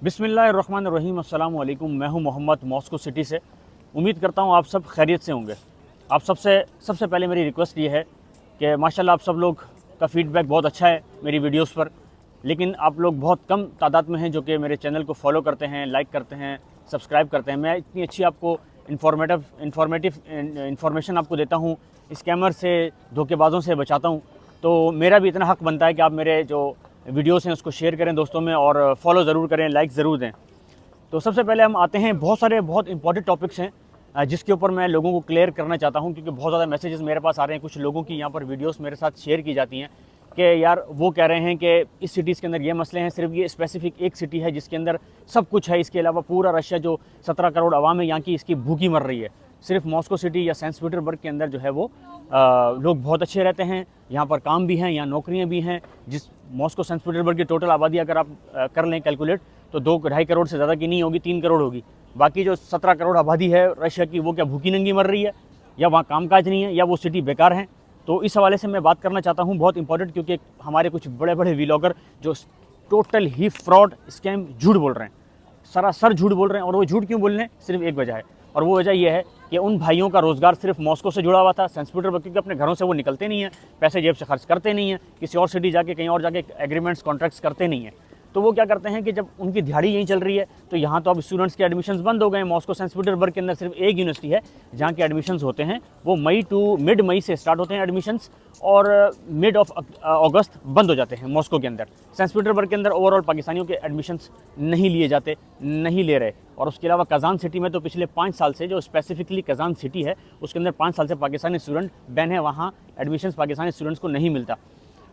बिस्मिल्लाहिर्रहमानिर्रहीम। अस्सलाम वालेकुम। मैं हूं मोहम्मद मॉस्को सिटी से। उम्मीद करता हूं आप सब खैरियत से होंगे। आप सबसे पहले मेरी रिक्वेस्ट ये है कि माशाल्लाह आप सब लोग का फ़ीडबैक बहुत अच्छा है मेरी वीडियोस पर, लेकिन आप लोग बहुत कम तादाद में हैं जो कि मेरे चैनल को फॉलो करते हैं, लाइक करते हैं, सब्सक्राइब करते हैं। मैं इतनी अच्छी आपको इन्फॉर्मेटिव इन्फॉर्मेशन आपको देता हूँ, स्कैमर से, धोखेबाजों से बचाता हूँ, तो मेरा भी इतना हक़ बनता है कि आप मेरे जो वीडियोस हैं उसको शेयर करें दोस्तों में, और फॉलो ज़रूर करें, लाइक ज़रूर दें। तो सबसे पहले हम आते हैं, बहुत इंपॉर्टेंट टॉपिक्स हैं जिसके ऊपर मैं लोगों को क्लियर करना चाहता हूं, क्योंकि बहुत ज़्यादा मैसेजेस मेरे पास आ रहे हैं। कुछ लोगों की यहाँ पर वीडियोस मेरे साथ शेयर की जाती हैं कि यार वो कह रहे हैं कि इस सिटीज़ के अंदर ये मसले हैं, सिर्फ ये स्पेसिफिक एक सिटी है जिसके अंदर सब कुछ है, इसके अलावा पूरा रशिया जो 17 करोड़ आवाम है यहाँ की, इसकी भूखी मर रही है। सिर्फ मॉस्को सिटी या सेंट पीटर्सबर्ग के अंदर जो है वो लोग बहुत अच्छे रहते हैं, यहाँ पर काम भी हैं, यहाँ नौकरियाँ भी हैं। जिस मॉस्को सेंट पीटर्सबर्ग की टोटल आबादी अगर आप कर लें कैलकुलेट, तो 2-2.5 करोड़ से ज़्यादा की नहीं होगी, 3 करोड़ होगी। बाकी जो 17 करोड़ आबादी है रशिया की, वो क्या भूखी नंगी मर रही है, या वहाँ कामकाज नहीं है, या वो सिटी बेकार है? तो इस हवाले से मैं बात करना चाहता हूँ, बहुत इंपॉर्टेंट, क्योंकि हमारे कुछ बड़े बड़े व्लॉगर जो टोटल ही फ्रॉड, स्कैम, झूठ बोल रहे हैं, सरासर झूठ बोल रहे हैं। और वो झूठ क्यों बोल रहे हैं? सिर्फ एक वजह है, और वो वजह यह है कि उन भाइयों का रोज़गार सिर्फ मॉस्को से जुड़ा हुआ था, सेंट पीटर्सबर्ग, क्योंकि अपने घरों से वो निकलते नहीं हैं, पैसे जेब से खर्च करते नहीं हैं, किसी और सिटी जाके, कहीं और जाके एग्रीमेंट्स, कॉन्ट्रैक्ट्स करते नहीं हैं। तो वो क्या करते हैं कि जब उनकी दिहाड़ी यहीं चल रही है, तो यहाँ तो अब स्टूडेंट्स के एडमिशन्स बंद हो गए हैं। मॉस्को सेंट पीटर्सबर्ग के अंदर सिर्फ एक यूनिवर्सिटी है जहाँ के एडमिशन्स होते हैं, वो मिड मई से स्टार्ट होते हैं एडमिशन्स, और मिड ऑफ अगस्त बंद हो जाते हैं मॉस्को के अंदर। सेंट पीटर्सबर्ग के अंदर ओवरऑल पाकिस्तानियों के एडमिशन्स नहीं लिए जाते, नहीं ले रहे। और उसके अलावा कज़ान सिटी में तो पिछले 5 साल से, जो स्पेसिफिकली कज़ान सिटी है, उसके अंदर 5 साल से पाकिस्तानी स्टूडेंट बैन है, वहाँ एडमिशन्स पाकिस्तानी स्टूडेंट्स को नहीं मिलता।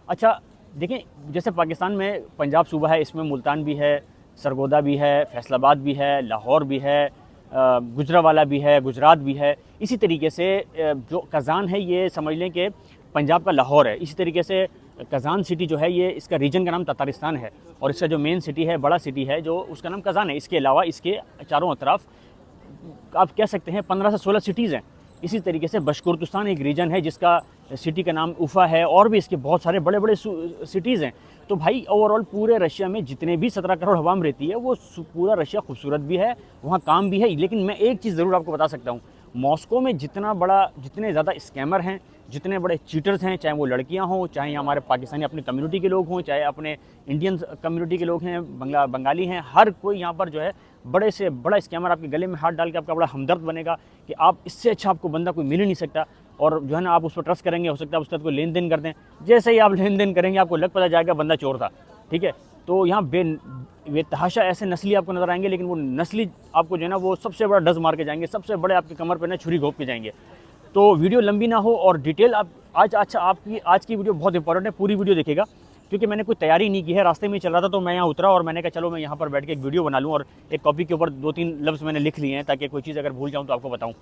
अच्छा देखें, जैसे पाकिस्तान में पंजाब सूबा है, इसमें मुल्तान भी है, सरगोदा भी है, फैसलाबाद भी है, लाहौर भी है, गुजरावाला भी है, गुजरात भी है। इसी तरीके से जो कज़ान है, ये समझ लें कि पंजाब का लाहौर है। इसी तरीके से कज़ान सिटी जो है, ये इसका रीजन का नाम ततारिस्तान है, और इसका जो मेन सिटी है, बड़ा सिटी है, जो उसका नाम कज़ान है। इसके अलावा इसके चारों तरफ आप कह सकते हैं 15 से 16 सिटीज़ हैं। इसी तरीके से बशकुर्तुस्तान एक रीजन है जिसका सिटी का नाम उफ़ा है, और भी इसके बहुत सारे बड़े बड़े सिटीज़ हैं। तो भाई ओवरऑल पूरे रशिया में जितने भी 17 करोड़ आवाम रहती है, वो पूरा रशिया खूबसूरत भी है, वहाँ काम भी है। लेकिन मैं एक चीज़ ज़रूर आपको बता सकता हूँ, मॉस्को में जितने ज़्यादा स्कैमर हैं, जितने बड़े चीटर्स हैं, चाहे वो लड़कियां हों, चाहे हमारे पाकिस्तानी अपनी कम्युनिटी के लोग हों, चाहे अपने इंडियन कम्युनिटी के लोग हैं, बंगाली हैं, हर कोई यहाँ पर जो है बड़े से बड़ा स्कैमर आपके गले में हाथ डाल के आपका बड़ा हमदर्द बनेगा कि आप इससे अच्छा आपको बंदा कोई मिल ही नहीं सकता। और जो है ना, आप उस पर ट्रस्ट करेंगे, हो सकता है उसके साथ कोई लेन देन कर दें। जैसे ही आप लेन देन करेंगे, आपको लग पता जाएगा बंदा चोर था। ठीक है, तो यहाँ बेतहाशा ऐसे नस्ली आपको नज़र आएंगे, लेकिन वो नस्ली आपको जो है ना, वो सबसे बड़ा डज मार के जाएंगे, सबसे बड़े आपके कमर पर ना छुरी घोंप के जाएंगे। तो वीडियो लंबी ना हो और डिटेल आप आज की वीडियो बहुत इंपॉर्टेंट है, पूरी वीडियो देखिएगा, क्योंकि मैंने कोई तैयारी नहीं की है। रास्ते में चल रहा था तो मैं यहाँ उतरा और मैंने कहा चलो मैं यहाँ पर बैठ के एक वीडियो बना लूँ, और एक कॉपी के ऊपर 2-3 लफ्ज़ मैंने लिख लिए हैं, ताकि कोई चीज़ अगर भूल जाऊँ तो आपको बताऊँ।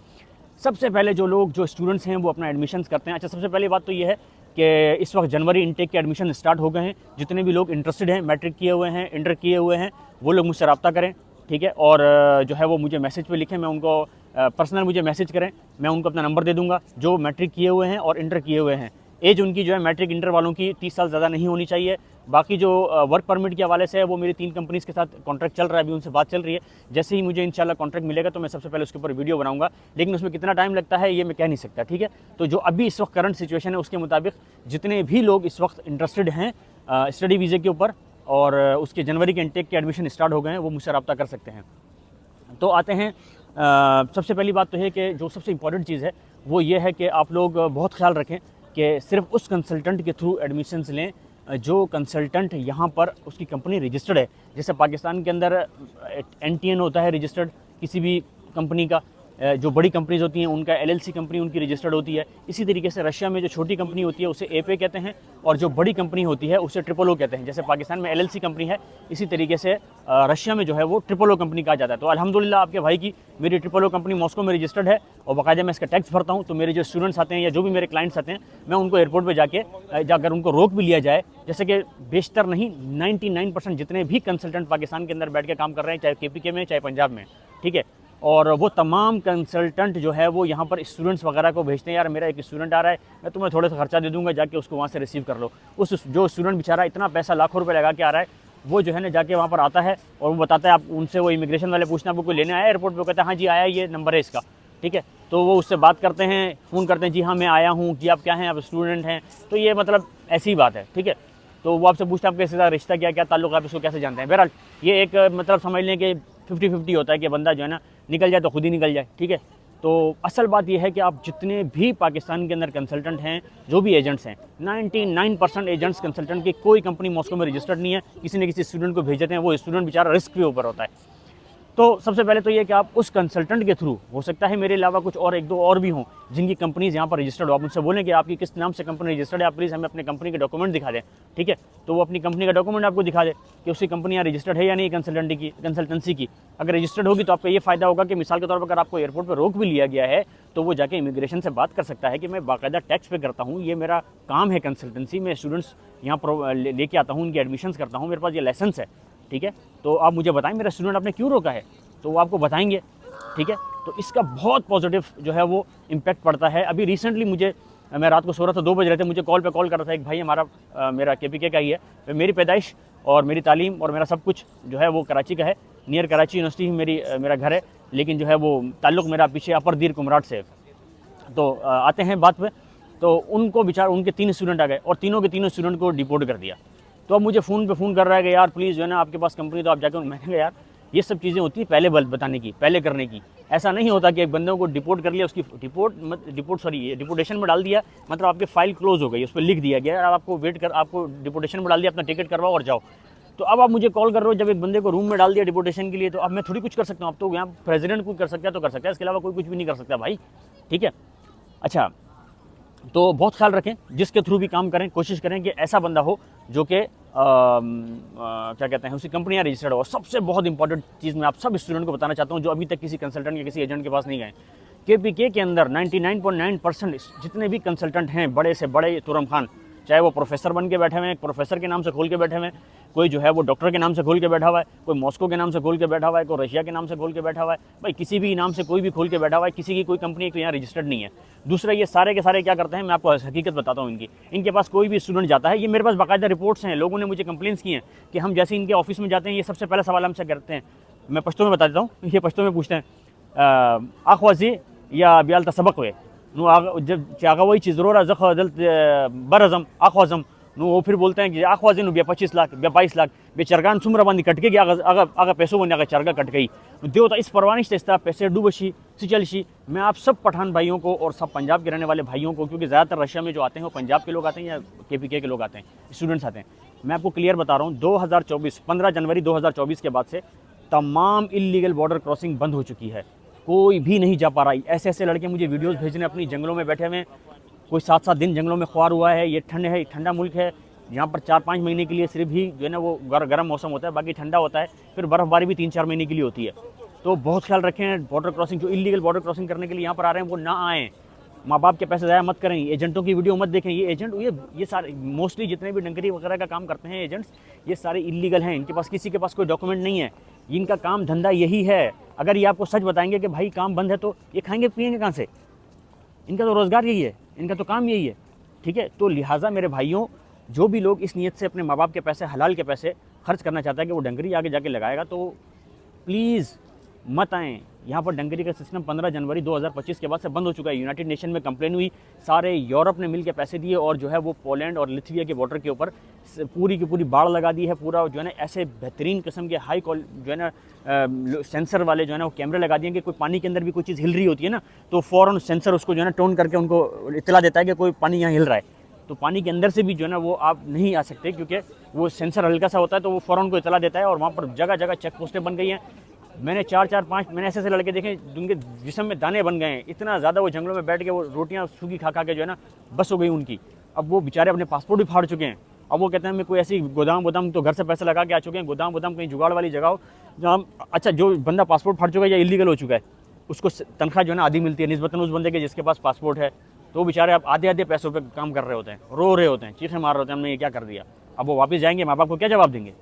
सबसे पहले जो स्टूडेंट्स हैं वो अपना एडमिशन्स करते हैं। अच्छा, सबसे पहली बात तो ये है कि इस वक्त जनवरी इनटेक के एडमिशन स्टार्ट हो गए हैं। जितने भी लोग इंटरेस्टेड हैं, मैट्रिक किए हुए हैं, इंटर किए हुए हैं, वो लोग मुझसे रब्ता करें, ठीक है। और जो है वो मुझे मैसेज पे लिखें, मैं उनको पर्सनल मुझे मैसेज करें, मैं उनको अपना नंबर दे दूंगा। जो मैट्रिक किए हुए हैं और इंटर किए हुए हैं, एज उनकी जो है मैट्रिक इंटर वालों की 30 साल ज़्यादा नहीं होनी चाहिए। बाकी जो वर्क परमिट के हवाले से है, वो मेरी 3 कंपनीज़ के साथ कॉन्ट्रैक्ट चल रहा है, अभी उनसे बात चल रही है। जैसे ही मुझे इंशाल्लाह कॉन्ट्रैक्ट मिलेगा तो मैं सबसे पहले उसके ऊपर वीडियो बनाऊंगा, लेकिन उसमें कितना टाइम लगता है ये मैं कह नहीं सकता, ठीक है। तो जो अभी इस वक्त करंट सिचुएशन है, उसके मुताबिक जितने भी लोग इस वक्त इंटरेस्टेड हैं स्टडी वीज़े के ऊपर, और उसके जनवरी के इंटेक के एडमिशन स्टार्ट हो गए हैं, वो मुझसे रब्ता कर सकते हैं। तो आते हैं, सबसे पहली बात तो है कि जो सबसे इम्पॉर्टेंट चीज़ है वो ये है कि आप लोग बहुत ख्याल रखें कि सिर्फ उस कंसल्टेंट के थ्रू एडमिशन्स लें जो कंसल्टेंट यहाँ पर उसकी कंपनी रजिस्टर्ड है। जैसे पाकिस्तान के अंदर NTN होता है रजिस्टर्ड किसी भी कंपनी का, जो बड़ी कंपनीज होती हैं उनका LLC कंपनी उनकी रजिस्टर्ड होती है। इसी तरीके से रशिया में जो छोटी कंपनी होती है उसे APA कहते हैं, और जो बड़ी कंपनी होती है उसे ट्रिपल O कहते हैं। जैसे पाकिस्तान में LLC कंपनी है, इसी तरीके से रशिया में जो है वो ट्रिपल O कंपनी कहा जाता है। तो अल्हम्दुलिल्लाह आपके भाई की मेरी ट्रिपल O कंपनी मॉस्को में रजिस्टर्ड है, और बाकायदा मैं इसका टैक्स भरता हूँ। तो मेरे जो स्टूडेंट्स आते हैं या जो भी मेरे क्लाइंट्स आते हैं, मैं उनको एयरपोर्ट पर जाकर उनको रोक भी लिया जाए, जैसे कि बेशतर नहीं 99% जितने भी कंसल्टेंट पाकिस्तान के अंदर बैठ के काम कर रहे हैं, चाहे KPK में चाहे पंजाब में, ठीक है। और वो तमाम कंसल्टेंट जो है वो यहाँ पर स्टूडेंट्स वगैरह को भेजते हैं, यार मेरा एक स्टूडेंट आ रहा है, मैं तुम्हें थोड़ा सा खर्चा दे दूंगा, जाके उसको वहाँ से रिसीव कर लो। जो स्टूडेंट बेचारा इतना पैसा लाखों रुपए लगा के आ रहा है, वो जो है ना जाके वहाँ पर आता है और वो बताता है, आप उनसे वो इमिग्रेशन वाले पूछना आपको कोई लेने आया एयरपोर्ट पे, कहता है हाँ जी आया, ये नंबर है इसका, ठीक है। तो वो उससे बात करते हैं, फ़ोन करते हैं, जी हाँ मैं आया हूँ, कि आप क्या हैं, आप स्टूडेंट हैं, तो ये मतलब ऐसी बात है, ठीक है। तो वो आपसे पूछता है आपके साथ रिश्ता क्या ताल्लुक, आप इसको कैसे जानते हैं। बहरहाल ये एक मतलब समझ लें कि 50-50 होता है कि बंदा जो है ना निकल जाए तो खुद ही निकल जाए, ठीक है। तो असल बात यह है कि आप जितने भी पाकिस्तान के अंदर कंसल्टेंट हैं, जो भी एजेंट्स हैं, 99% एजेंट्स कंसल्टेंट की कोई कंपनी मॉस्को में रजिस्टर्ड नहीं है, किसी न किसी स्टूडेंट को भेज देते हैं, वो स्टूडेंट बेचारा रिस्क के ऊपर होता है। तो सबसे पहले तो ये कि आप उस कंसल्टेंट के थ्रू, हो सकता है मेरे अलावा कुछ और 1-2 और भी हों जिनकी कंपनीज़ यहाँ पर रजिस्टर्ड हो, आप उनसे बोलें कि आपकी किस नाम से कंपनी रजिस्टर्ड है, आप प्लीज़ हमें अपने कंपनी के डॉक्यूमेंट दिखा दें, ठीक है। तो वो अपनी कंपनी का डॉक्यूमेंट आपको दिखा दे कि उसकी कंपनी यहाँ रजिस्टर्ड है या नहीं कंसल्टेंसी की। अगर रजिस्टर्ड होगी तो आपका ये फ़ायदा होगा कि मिसाल के तौर पर अगर आपको एयरपोर्ट पर रोक भी लिया गया है तो वो जाके इमिग्रेशन से बात कर सकता है कि मैं बाकायदा टैक्स पे करता हूँ, ये मेरा काम है कंसल्टेंसी, मैं स्टूडेंट्स यहाँ लेके आता हूँ, उनकी एडमिशन्स करता हूँ, मेरे पास ये लाइसेंस है, ठीक है। तो आप मुझे बताएं मेरा स्टूडेंट आपने क्यों रोका है, तो वो आपको बताएंगे, ठीक है। तो इसका बहुत पॉजिटिव जो है वो इम्पैक्ट पड़ता है। अभी रिसेंटली मैं रात को सो रहा था, 2 बज रहे थे, मुझे कॉल कर रहा था एक भाई, मेरा KPK का ही है, मेरी पैदाइश और मेरी तालीम और मेरा सब कुछ जो है वो कराची का है, नियर कराची यूनिवर्सिटी ही मेरा घर है, लेकिन जो है वो ताल्लुक़ मेरा पीछे अपर दीर कुमराट से। तो आते हैं बात पे, तो उनके 3 स्टूडेंट आ गए और तीनों के तीनों स्टूडेंट को डिपोर्ट कर दिया। तो अब मुझे फ़ोन कर रहा है कि यार प्लीज़ जो है ना आपके पास कंपनी, तो आप जाकर, मैंने कहा यार ये सब चीज़ें होती है पहले बताने की, पहले करने की। ऐसा नहीं होता कि एक बंदे को डिपोर्ट कर लिया, उसकी डिपोर्टेशन में डाल दिया, मतलब आपकी फ़ाइल क्लोज़ हो गई, उस पर लिख दिया गया आपको आपको डिपोर्टेशन में डाल दिया, अपना टिकट करवाओ और जाओ। तो अब आप मुझे कॉल कर रहे हो जब एक बंदे को रूम में डाल दिया डिपोर्टेशन के लिए, तो अब मैं थोड़ी कुछ कर सकता हूँ, अब तो यहाँ प्रेसिडेंट कुछ कर सकता है तो कर सकता है, इसके अलावा कोई कुछ भी नहीं कर सकता भाई, ठीक है। अच्छा, तो बहुत ख्याल रखें, जिसके थ्रू भी काम करें कोशिश करें कि ऐसा बंदा हो जो कि क्या कहते हैं उसकी कंपनियां रजिस्टर्ड हो। और सबसे बहुत इंपॉर्टेंट चीज़ मैं आप सब स्टूडेंट को बताना चाहता हूँ जो अभी तक किसी कंसल्टेंट या किसी एजेंट के पास नहीं गए, KPK के अंदर 99.9% जितने भी कंसल्टेंट हैं, बड़े से बड़े तुरम खान, चाहे वो प्रोफेसर बन के बैठे हुए हैं, प्रोफेसर के नाम से खोल के बैठे हुए हैं, कोई जो है वो डॉक्टर के नाम से खोल के बैठा हुआ है, कोई मॉस्को के नाम से खोल के बैठा हुआ है, कोई रशिया के नाम से खोल के बैठा हुआ है, भाई किसी भी नाम से कोई भी खोल के बैठा हुआ है, किसी की कोई कंपनी यहाँ रजिस्टर्ड नहीं है। दूसरा, ये सारे के सारे क्या करते हैं, मैं आपको हकीकत बताता हूँ इनके पास कोई भी स्टूडेंट जाता है, ये मेरे पास बाकायदा रिपोर्ट्स हैं, लोगों ने मुझे कंप्लेंट्स की हैं कि हम जैसे इनके ऑफिस में जाते हैं, ये सबसे पहला सवाल हमसे करते हैं, मैं पश्तो में बता देता हूँ, ये पश्तो में पूछते हैं आखवाजी या ब्याल सबक हुए नो, जब चागा वही चीज़ रो रहा जखल बरजम आखवाजम नो, वो फिर बोलते हैं कि आखवाजी नो 25 लाख 22 लाख बे चरगान सुमरा बंदी कटके आगा पैसों बने आगा चरगा कट गई देवता इस परवानिश तेस्ता पैसे डूबशी सिचलशी। मैं आप सब पठान भाइयों को और सब पंजाब के रहने वाले भाइयों को, क्योंकि ज़्यादातर रशिया में जो आते हैं वो पंजाब के लोग आते हैं या KPK के लोग आते हैं, स्टूडेंट्स आते हैं, मैं आपको क्लियर बता रहा हूँ 2024 15 जनवरी 2024 के बाद से तमाम इलीगल बॉर्डर क्रॉसिंग बंद हो चुकी है, कोई भी नहीं जा पा रहा। ऐसे ऐसे लड़के मुझे वीडियोस भेजने अपनी जंगलों में बैठे हुए, कोई 7-7 दिन जंगलों में ख्वार हुआ है। ये ठंडा मुल्क है, यहाँ पर 4-5 महीने के लिए सिर्फ ही जो है ना वो गर्म मौसम होता है, बाकी ठंडा होता है, फिर बर्फ़बारी भी 3-4 महीने के लिए होती है। तो बहुत ख्याल रखें, बॉर्डर क्रॉसिंग जो इलीगल बॉर्डर क्रॉसिंग करने के लिए यहाँ पर आ रहे हैं वो ना आएँ, माँ बाप के पैसे ज़ाया मत करें, एजेंटों की वीडियो मत देखें। ये एजेंट ये सारे मोस्टली जितने भी डंगरी वगैरह का काम करते हैं एजेंट्स, ये सारे इलीगल हैं, इनके पास किसी के पास कोई डॉक्यूमेंट नहीं है, इनका काम धंधा यही है। अगर ये आपको सच बताएंगे कि भाई काम बंद है तो ये खाएंगे पिएंगे कहाँ से, इनका तो रोज़गार यही है, इनका तो काम यही है, ठीक है। तो लिहाजा मेरे भाइयों, जो भी लोग इस नीयत से अपने माँ बाप के पैसे, हलाल के पैसे खर्च करना चाहता है कि वो डंगरी आगे जाके लगाएगा, तो प्लीज़ मत आएँ यहाँ पर। डंगरी का सिस्टम 15 जनवरी 2025 के बाद से बंद हो चुका है। यूनाइटेड नेशन में कंप्लेन हुई, सारे यूरोप ने मिलकर पैसे दिए और जो है वो पोलैंड और लिथुआनिया के बॉर्डर के ऊपर पूरी की पूरी बाढ़ लगा दी है। पूरा जो है ना ऐसे बेहतरीन किस्म के हाई जो है ना सेंसर वाले जो है ना वो कैमरे लगा दिए कि कोई पानी के अंदर भी कोई चीज़ हिल रही होती है ना, तो फ़ौरन सेंसर उसको जो है ना टोन करके उनको इत्तला देता है कि कोई पानी यहाँ हिल रहा है। तो पानी के अंदर से भी जो है ना वो आप नहीं आ सकते, क्योंकि वो सेंसर हल्का सा होता है, तो वो फ़ौरन को इत्तला देता है। और वहाँ पर जगह जगह चेक पोस्टें बन गई हैं। मैंने 4-5 मैंने ऐसे लड़के देखे जिनके जिस्म में दाने बन गए हैं, इतना ज़्यादा वो जंगलों में बैठ के वो रोटियां सूखी खा के जो है ना बस हो गई उनकी। अब वो बेचारे अपने पासपोर्ट भी फाड़ चुके हैं। अब वो कहते हैं मैं कोई ऐसी गोदाम तो घर से पैसे लगा के आ चुके हैं, गोदाम कहीं जुगाड़ वाली जगह हो जहाँ, अच्छा जो बंदा पासपोर्ट फाड़ चुका है या इलीगल हो चुका है उसको तनख्वाह जो है ना आधी मिलती है निस्बतन उस बंदे के जिसके पास पासपोर्ट है। तो बेचारे अब आधे पैसों पर काम कर रहे होते हैं, रो रहे होते हैं, चीखें मार रहे होते हैं, हमने ये क्या कर दिया। अब वो वापस जाएंगे, माँ बाप को क्या जवाब देंगे।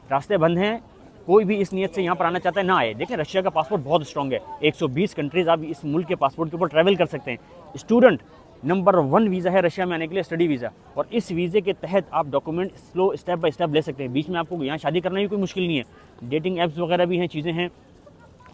रास्ते बंद हैं, कोई भी इस नीयत से यहाँ पर आना चाहता है ना आए। देखें रशिया का पासपोर्ट बहुत स्ट्रॉन्ग है, 120 कंट्रीज़ आप इस मुल्क के पासपोर्ट के ऊपर ट्रैवल कर सकते हैं। स्टूडेंट नंबर 1 वीज़ा है रशिया में आने के लिए, स्टडी वीज़ा। और इस वीज़े के तहत आप document slow step by step ले सकते हैं। बीच में आपको यहाँ शादी करना भी कोई मुश्किल नहीं है, डेटिंग ऐप्स वगैरह भी हैं, चीज़ें हैं,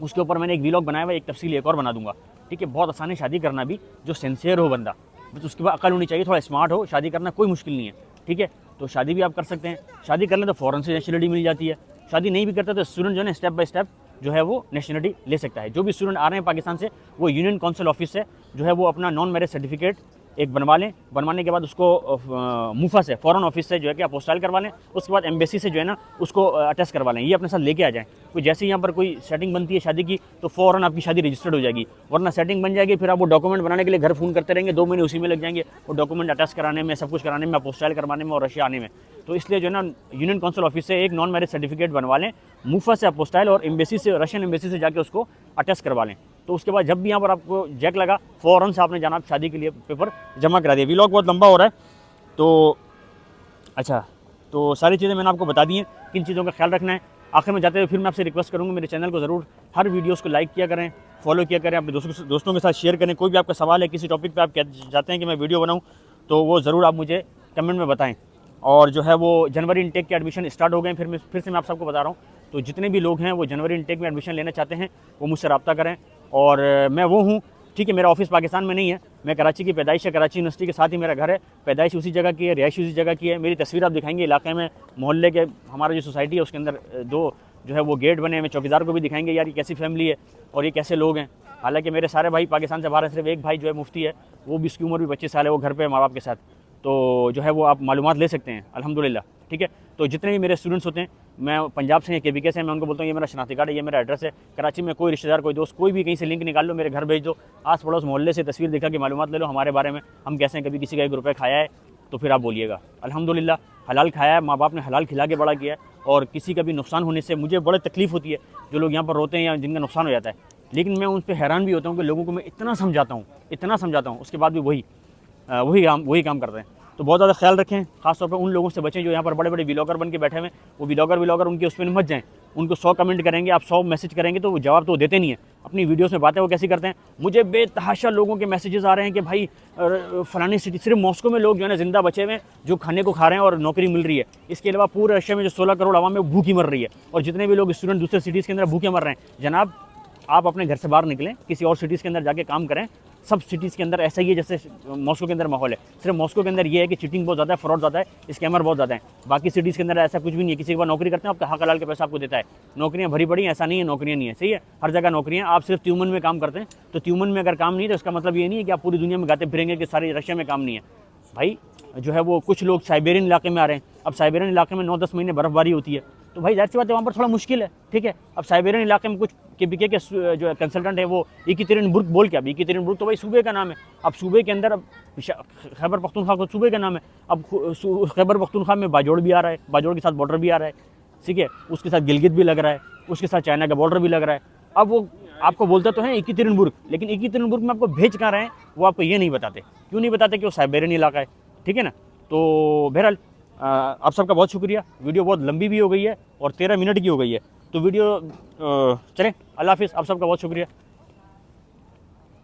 उसके ऊपर मैंने एक वीलॉग बनाया हुआ है, एक तफसील एक और बना दूंगा, ठीक है। बहुत आसान है शादी करना भी, जो सिंसियर हो बंदा, बस उसके बाद अकल होनी चाहिए, थोड़ा स्मार्ट हो, शादी करना कोई मुश्किल नहीं है, ठीक है। तो शादी भी आप कर सकते हैं। शादी कर लें तो फ़ौरन से नेशनलिटी मिल जाती है। शादी नहीं भी करता तो स्टूडेंट जो है स्टेप बाय स्टेप जो है वो नेशनलिटी ले सकता है। जो भी स्टूडेंट आ रहे हैं पाकिस्तान से, वो यूनियन काउंसिल ऑफिस से जो है वो अपना नॉन मैरिज सर्टिफिकेट एक बनवा लें। बनवाने के बाद उसको मुफा से, फॉरेन ऑफिस से जो है कि अपोस्टाइल करवा लें। उसके बाद एम्बेसी से जो है ना उसको अटैच करवा लें, ये अपने साथ लेके आ जाएं। कोई जैसे ही यहाँ पर कोई सेटिंग बनती है शादी की तो फ़ौरन आपकी शादी रजिस्टर्ड हो जाएगी, वरना सेटिंग बन जाएगी, फिर आप वो डॉक्यूमेंट बनाने के लिए घर फ़ोन करते रहेंगे, 2 महीने उसी में लग जाएंगे, वो डॉक्यूमेंट अटैच कराने में, सब कुछ कराने में, अपोस्टाइल करवाने में और रशिया आने में। तो इसलिए जो है ना यूनियन काउंसिल ऑफिस से एक नॉन मैरिज सर्टिफिकेट बनवा लें, मुफा से अपोस्टाइल, और एम्बेसी से, रशियन एम्बेसी से जाके उसको अटैच करवा लें। तो उसके बाद जब भी यहाँ पर आपको जैक लगा, फ़ौरन से आपने जाना शादी के लिए पेपर जमा करा दिया। व्लॉग बहुत लंबा हो रहा है तो अच्छा, तो सारी चीज़ें मैंने आपको बता दी हैं, किन चीज़ों का ख्याल रखना है। आखिर में जाते हुए फिर मैं आपसे रिक्वेस्ट करूँगा, मेरे चैनल को ज़रूर हर वीडियोज़ को लाइक किया करें, फॉलो किया करें, अपने दोस्तों के साथ शेयर करें। कोई भी आपका सवाल है, किसी टॉपिक पे आप चाहते हैं कि मैं वीडियो बनाऊँ, तो वो ज़रूर आप मुझे कमेंट में बताएं। और जो है वो जनवरी इनटेक के एडमिशन स्टार्ट हो गए, फिर से मैं आप सबको बता रहा हूँ। तो जितने भी लोग हैं वो जनवरी इनटेक में एडमिशन लेना चाहते हैं वो मुझसे रब्ता करें। और मैं वो हूँ, ठीक है। मेरा ऑफिस पाकिस्तान में नहीं है, मैं कराची की पैदाइश है, कराची यूनिवर्सिटी के साथ ही मेरा घर है, पैदाइश उसी जगह की है, रिहाइश उसी जगह की है। मेरी तस्वीर आप दिखाएंगे इलाके में, मोहल्ले के, हमारा जो सोसाइटी है उसके अंदर 2 जो है वो गेट बने हैं। चौकीदार को भी दिखाएंगे यार ये कैसी फैमिली है और ये कैसे लोग हैं। हालांकि मेरे सारे भाई पाकिस्तान से बाहर हैं, सिर्फ एक भाई जो है मुफ्ती है, वो भी, उसकी उम्र भी 25 साल है, वो घर पे माँ बाप के साथ। तो जो है वो आप मालूमात ले सकते हैं अल्हम्दुलिल्लाह, ठीक है। तो जितने भी मेरे स्टूडेंट्स होते हैं, मैं पंजाब से हैं, KBK से हैं, मैं उनको बोलता हूँ ये मेरा शनाख्ती कार्ड है, ये मेरा एड्रेस है। कराची में कोई रिश्तेदार, कोई दोस्त, कोई भी कहीं से लिंक निकाल लो, मेरे घर भेज दो, आस पड़ोस मोहल्ले से तस्वीर दिखा के मालूमात ले लो हमारे बारे में, हम कैसे हैं, कभी किसी का 1 रुपये खाया है तो फिर आप बोलिएगा। अल्हम्दुलिल्लाह हलाल खाया है, माँ बाप ने हलाल खिला के बड़ा किया है, और किसी का भी नुकसान होने से मुझे बड़ी तकलीफ़ होती है। जो लोग यहाँ पर रोते हैं या जिनका नुकसान हो जाता है, लेकिन मैं उन पर हैरान भी होता हूँ कि लोगों को मैं इतना समझाता हूँ, उसके बाद भी वही काम करते हैं। तो बहुत ज़्यादा ख्याल रखें, खासतौर पर उन लोगों से बचें जो यहाँ पर बड़े बड़े व्लॉगर बन के बैठे हुए हैं। वो व्लॉगर उनके उस पर मत जाएँ। उनको 100 कमेंट करेंगे, आप 100 मैसेज करेंगे तो वो जवाब तो देते नहीं है। अपनी वीडियोस में बातें वो कैसी करते हैं। मुझे बेतहाशा लोगों के मैसेजेस आ रहे हैं कि भाई फ़लानी सिटी, सिर्फ मॉस्को में लोग जो है ना ज़िंदा बचे हुए हैं, जो खाने को खा रहे हैं और नौकरी मिल रही है। इसके अलावा पूरे रशिया में जो 16 करोड़ आवाम है भूखी मर रही है, और जितने भी लोग स्टूडेंट दूसरे सिटीज़ के अंदर भूखे मर रहे हैं। जनाब आप अपने घर से बाहर निकलें, किसी और सिटीज़ के अंदर जाके काम करें। सब सिटीज़ के अंदर ऐसा ही है जैसे मॉस्को के अंदर माहौल है। सिर्फ मॉस्को के अंदर ये है कि चीटिंग बहुत ज़्यादा है, फ्रॉड ज़्यादा है, स्कैमर बहुत ज़्यादा है। बाकी सिटीज़ के अंदर ऐसा कुछ भी नहीं है। किसी के बाद नौकरी करते हैं, आपका हक हलाल के पैसा आपको देता है। नौकरियाँ भरी पड़ी, ऐसा नहीं है नौकरियाँ नहीं है, सही है, हर जगह नौकरियाँ। आप सिर्फ त्यूमन में काम करते हैं, तो त्यूमन में अगर काम नहीं है तो इसका मतलब ये नहीं है कि आप पूरी दुनिया में गाते फिरेंगे कि सारी रशिया में काम नहीं है। भाई जो है वो कुछ लोग साइबेरियन इलाके में आ रहे हैं। अब साइबेरियन इलाके में 9-10 महीने बर्फबारी होती है, तो भाई जाहिर सी बात है वहाँ पर थोड़ा मुश्किल है, ठीक है। अब साइबेरियन इलाके में कुछ KBK के जो कंसल्टेंट है वो इकीतेरिनबुर्ग बोल के, अब इकीतेरिनबुर्ग तो भाई सूबे का नाम है। अब सूबे के अंदर, अब खैबर पख्तूनख्वा को सूबे का नाम है। अब खैबर पख्तूनख्वा में बाजोड़ भी आ रहा है, बाजोड़ के साथ बॉर्डर भी आ रहा है, ठीक है। उसके साथ गिलगित भी लग रहा है, उसके साथ चाइना का बॉर्डर भी लग रहा है। अब वो आपको बोलते तो हैं इकीतेरिनबुर्ग, लेकिन इकीतेरिनबुर्ग में आपको भेज कहाँ रहे हैं वो आपको ये नहीं बताते। क्यों नहीं बताते? कि वो साइबेरियन इलाका है, ठीक है ना। तो बहरहाल आप सबका बहुत शुक्रिया। वीडियो बहुत लंबी भी हो गई है और 13 मिनट की हो गई है, तो वीडियो चलें। अल्लाह हाफ़िज़, आप सबका बहुत शुक्रिया।